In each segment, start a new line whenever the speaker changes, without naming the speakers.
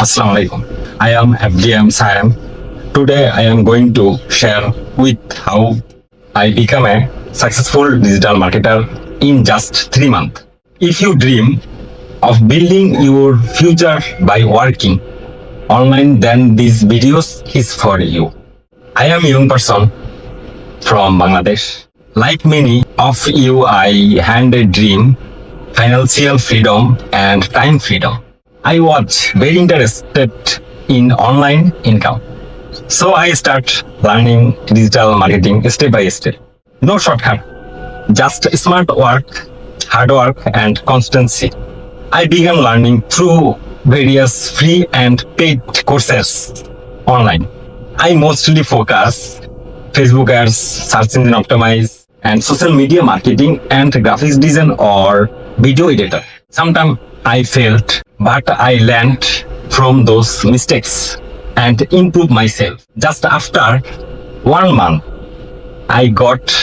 Assalamu alaikum. I am FDM Sayem. Today I am going to share with how I become a successful digital marketer in just 3 months. If you dream of building your future by working online, then this video is for you. I am a young person from Bangladesh. Like many of you, I had a dream, financial freedom and time freedom. I was very interested in online income. So I start learning digital marketing step by step. No shortcut, just smart work, hard work and constancy. I began learning through various free and paid courses online. I mostly focus Facebook ads, search engine optimize, and social media marketing and graphics design or video editor. Sometimes I failed, but I learned from those mistakes and improved myself. Just after 1 month, I got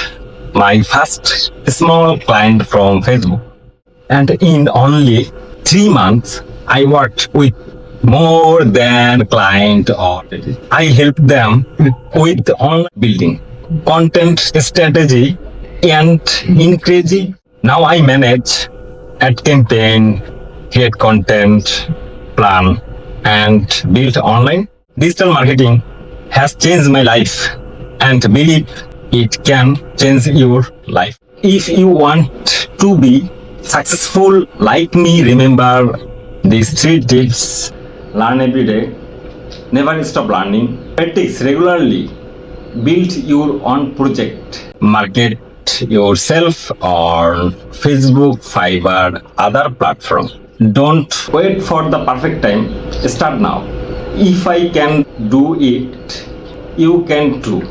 my first small client from Facebook. And in only 3 months, I worked with more than client or I helped them with online building, content strategy, and increasing. Now I manage ad campaign, create content, plan, and build online. Digital marketing has changed my life and believe it can change your life. If you want to be successful like me, remember these 3 tips. Learn every day, never stop learning, practice regularly, build your own project, market yourself on Facebook, Fiverr, other platform. Don't wait for the perfect time, start now. If I can do it, you can too.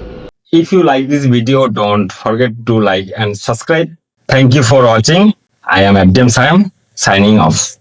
If you like this video, don't forget to like and subscribe. Thank you for watching. I am FDM Sayem, signing off.